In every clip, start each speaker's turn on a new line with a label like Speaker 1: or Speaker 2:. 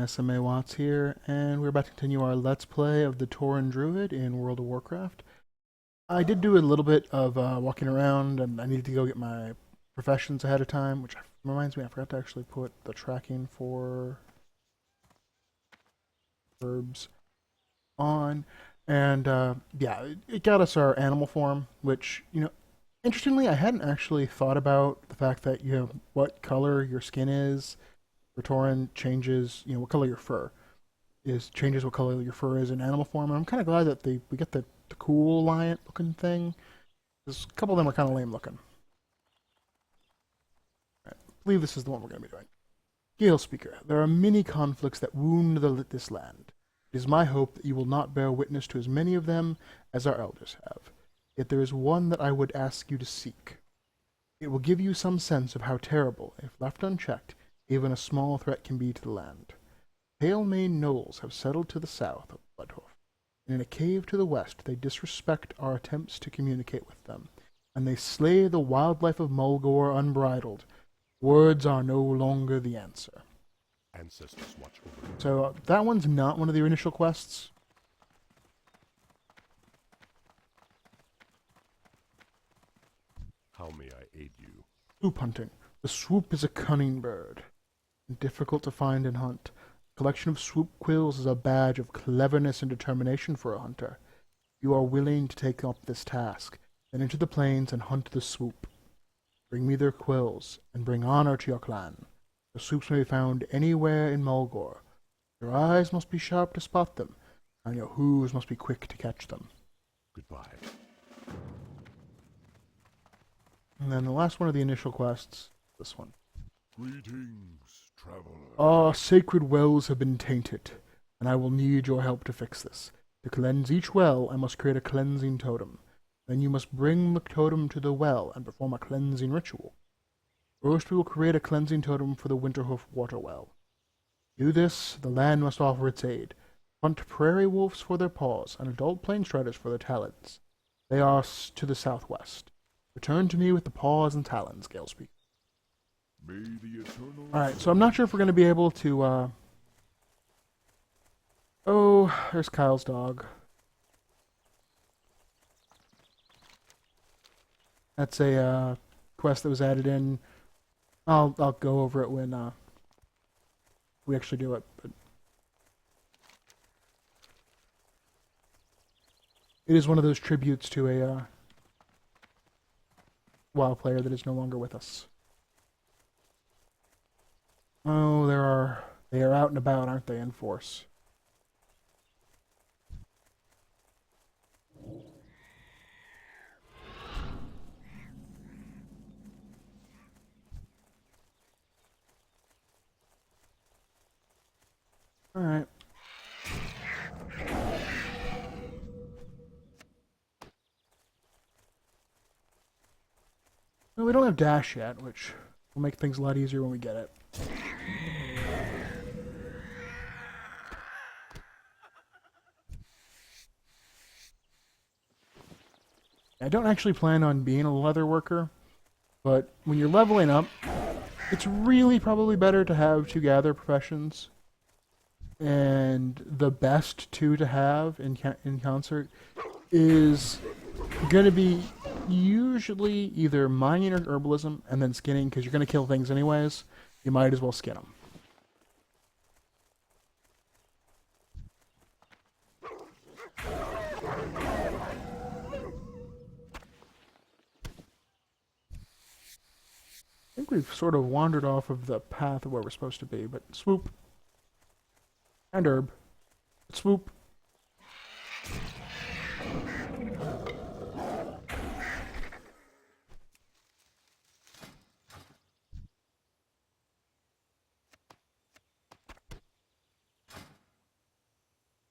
Speaker 1: SMA Watts here, and we're about to continue our Let's Play of the Tauren Druid in World of Warcraft. I did do a little bit of walking around, and I needed to go get my professions ahead of time, which reminds me I forgot to actually put the tracking for verbs on. And yeah, it got us our animal form, which, interestingly, I hadn't actually thought about the fact that, what color your skin is. For Tauren changes, what color your fur is, changes what color your fur is in animal form. And I'm kind of glad that we get the cool lion looking thing. Because a couple of them are kind of lame looking. Right. I believe this is the one we're going to be doing. Gale Speaker, there are many conflicts that wound this land. It is my hope that you will not bear witness to as many of them as our elders have. Yet there is one that I would ask you to seek. It will give you some sense of how terrible, if left unchecked, even a small threat can be to the land. Palemane gnolls have settled to the south of Bloodhoof, and in a cave to the west they disrespect our attempts to communicate with them, and they slay the wildlife of Mulgore unbridled. Words are no longer the answer.
Speaker 2: Ancestors watch over you.
Speaker 1: So that one's not one of the initial quests.
Speaker 2: How may I aid you?
Speaker 1: Swoop hunting. The swoop is a cunning bird, and difficult to find and hunt. A collection of swoop quills is a badge of cleverness and determination for a hunter. You are willing to take up this task, then enter the plains and hunt the swoop. Bring me their quills, and bring honor to your clan. The swoops may be found anywhere in Mulgore. Your eyes must be sharp to spot them, and your hooves must be quick to catch them.
Speaker 2: Goodbye.
Speaker 1: And then the last one of the initial quests, this one.
Speaker 2: Greetings, traveler.
Speaker 1: Our sacred wells have been tainted, and I will need your help to fix this. To cleanse each well, I must create a cleansing totem. Then you must bring the totem to the well and perform a cleansing ritual. First we will create a cleansing totem for the Winterhoof water well. To do this, the land must offer its aid. Hunt prairie wolves for their paws, and adult plain striders for their talons. They are to the southwest. Return to me with the paws and talons, Galespeak.
Speaker 2: May the eternal...
Speaker 1: Alright, so I'm not sure if we're going to be able to, Oh, there's Kyle's dog. That's a, quest that was added in. I'll go over it when, we actually do it, but... It is one of those tributes to a, WoW player that is no longer with us. Oh, they are out and about, aren't they, in force? Alright. Well, we don't have dash yet, which will make things a lot easier when we get it. I don't actually plan on being a leather worker, but when you're leveling up, it's really probably better to have two gather professions. And the best two to have in concert is going to be usually either mining or herbalism, and then skinning, because you're going to kill things anyways. You might as well skin them. I think we've sort of wandered off of the path of where we're supposed to be, but swoop. And herb. Swoop.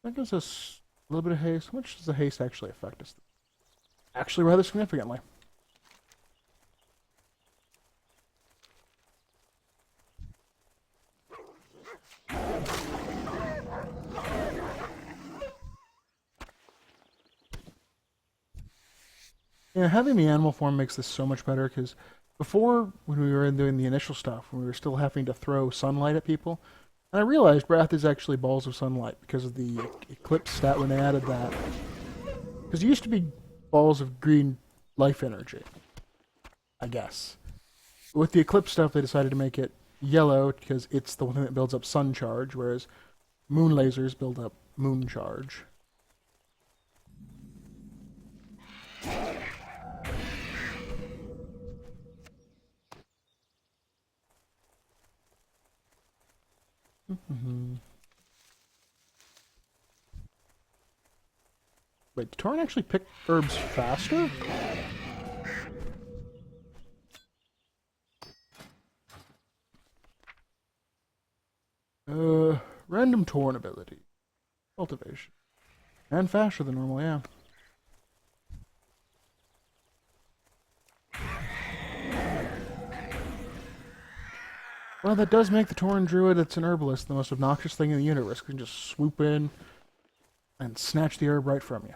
Speaker 1: That gives us a little bit of haste. How much does the haste actually affect us? Actually, rather significantly. Yeah, having the animal form makes this so much better, because before, when we were doing the initial stuff, when we were still having to throw sunlight at people, And I realized Wrath is actually balls of sunlight because of the eclipse stat when they added that. Because it used to be balls of green life energy, I guess. With the eclipse stuff, they decided to make it yellow because it's the one thing that builds up sun charge, whereas moon lasers build up moon charge. Wait, did Tauren actually pick herbs faster? Random Tauren ability. Cultivation. And faster than normal, yeah. Well, that does make the Tauren Druid that's an herbalist the most obnoxious thing in the universe. You can just swoop in and snatch the herb right from you.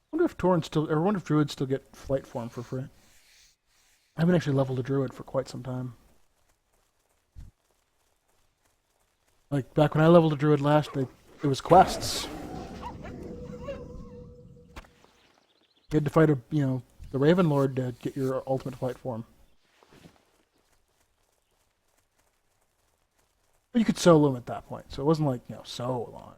Speaker 1: I wonder if Druids still get flight form for free. I haven't actually leveled a Druid for quite some time. Like, back when I leveled a Druid last, it was quests. You had to fight the Raven Lord to get your ultimate flight form. But you could solo him at that point, so it wasn't like, so long.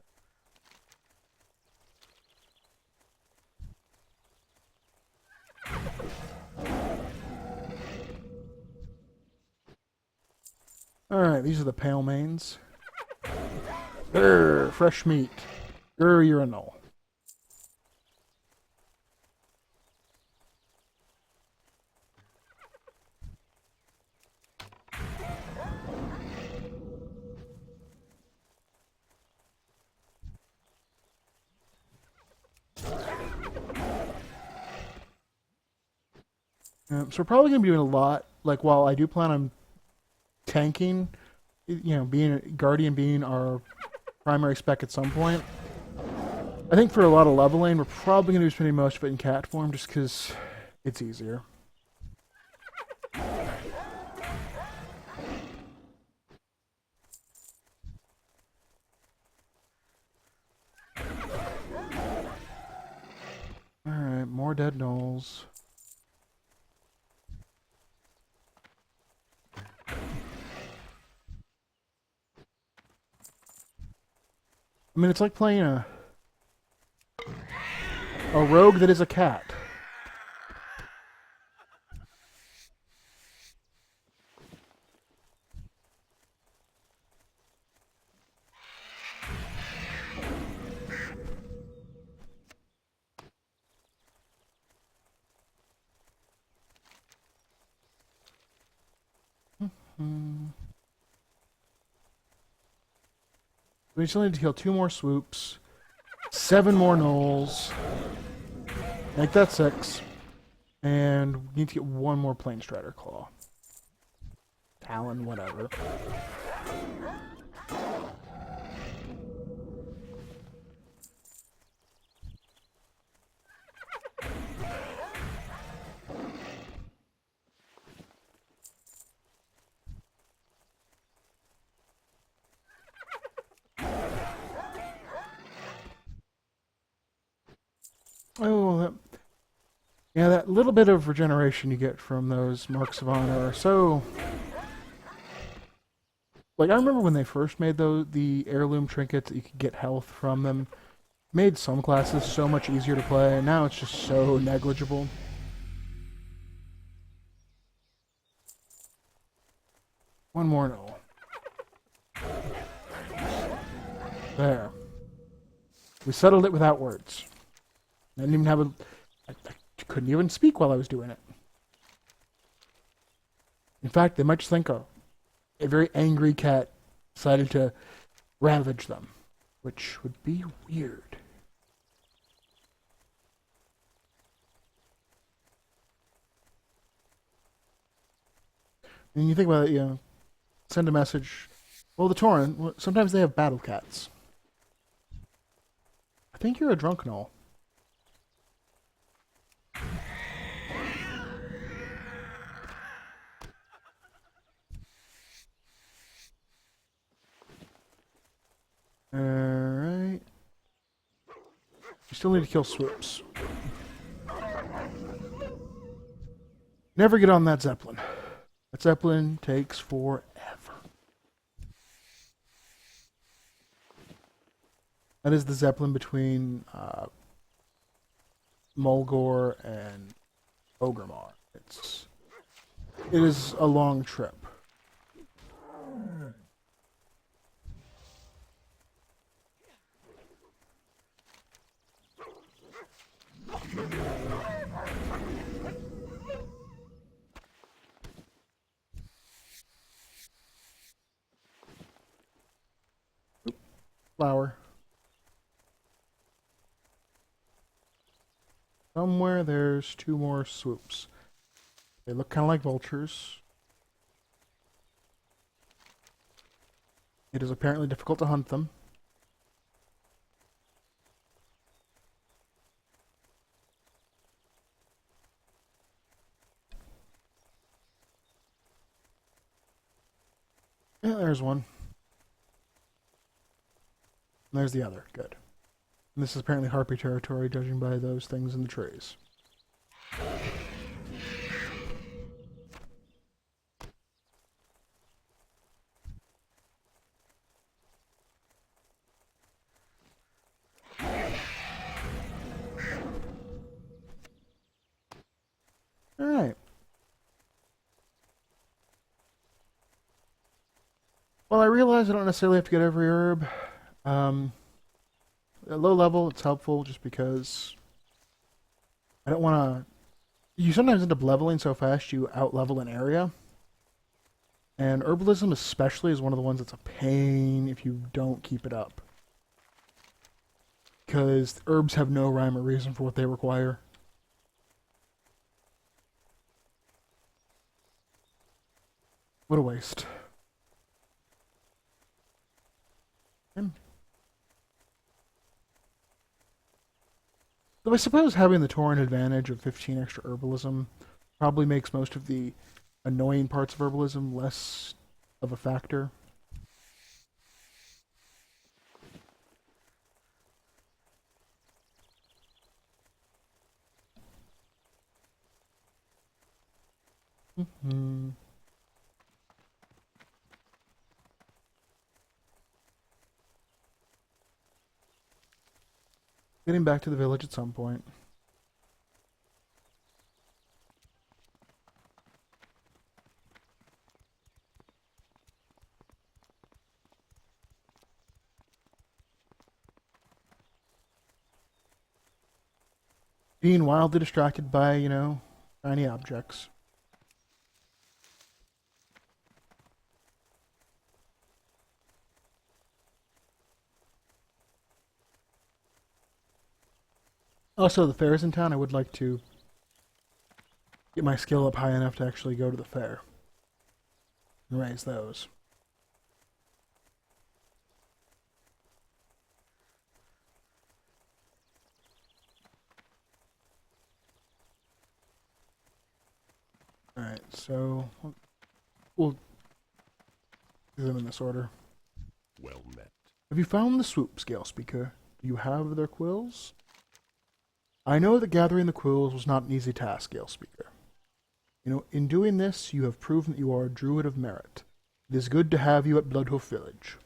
Speaker 1: Alright, these are the Palemanes. Grr, fresh meat. Grr, you're a null. So we're probably going to be doing a lot, like, while I do plan on tanking, being a Guardian being our primary spec at some point. I think for a lot of leveling, we're probably going to be spending most of it in cat form just because it's easier. Alright, more dead gnolls. I mean, it's like playing a rogue that is a cat. We still need to kill 2 more swoops, 7 more gnolls, make that 6, and we need to get 1 more Planestrider Claw. Talon, whatever. Oh, that little bit of regeneration you get from those Marks of Honor are so... Like, I remember when they first made the heirloom trinkets that you could get health from them. Made some classes so much easier to play, and now it's just so negligible. One more null. There. We settled it without words. I didn't even have I couldn't even speak while I was doing it. In fact, they might just think a very angry cat decided to ravage them, which would be weird. And you think about it, send a message, Well, the Tauren, sometimes they have battle cats. I think you're a drunk knoll. Alright. You still need to kill swoops. Never get on that Zeppelin. That Zeppelin takes forever. That is the Zeppelin between Mulgore and Ogremar. It is a long trip. Flower. Somewhere there's 2 more swoops. They look kind of like vultures. It is apparently difficult to hunt them. Yeah, there's one. And there's the other. Good. And this is apparently Harpy territory, judging by those things in the trees. Alright. Well, I realize I don't necessarily have to get every herb. At low level, it's helpful just because I don't want to... You sometimes end up leveling so fast you out-level an area. And herbalism especially is one of the ones that's a pain if you don't keep it up. Because herbs have no rhyme or reason for what they require. What a waste. So I suppose having the Tauren advantage of 15 extra herbalism probably makes most of the annoying parts of herbalism less of a factor. Mm-hmm. Getting back to the village at some point. Being wildly distracted by, shiny objects. Also, the fair's in town. I would like to get my skill up high enough to actually go to the fair and raise those. Alright, so we'll do them in this order.
Speaker 2: Well met.
Speaker 1: Have you found the swoop, Scale Speaker? Do you have their quills? I know that gathering the quills was not an easy task, Scale Speaker. In doing this, you have proven that you are a druid of merit. It is good to have you at Bloodhoof Village.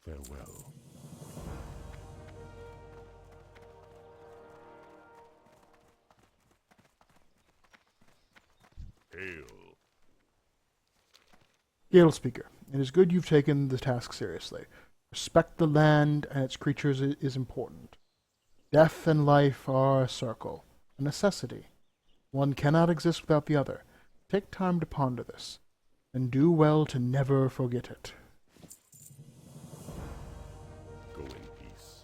Speaker 2: Farewell. Hail.
Speaker 1: Scale Speaker, it is good you've taken the task seriously. Respect the land and its creatures is important. Death and life are a circle, a necessity. One cannot exist without the other. Take time to ponder this, and do well to never forget it.
Speaker 2: Go in peace.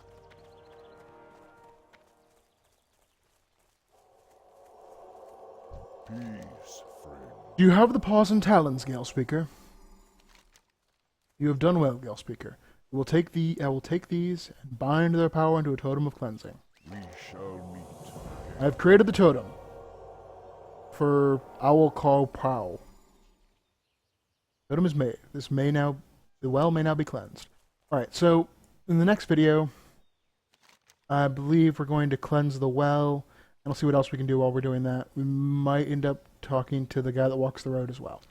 Speaker 2: Peace, friend.
Speaker 1: Do you have the paws and talons, Gale Speaker? You have done well, Gale Speaker. I will take these and bind their power into a totem of cleansing.
Speaker 2: We shall meet.
Speaker 1: I have created the totem for Owl Call Prowl. Totem is made. The well may now be cleansed. Alright, so in the next video, I believe we're going to cleanse the well, and we'll see what else we can do while we're doing that. We might end up talking to the guy that walks the road as well.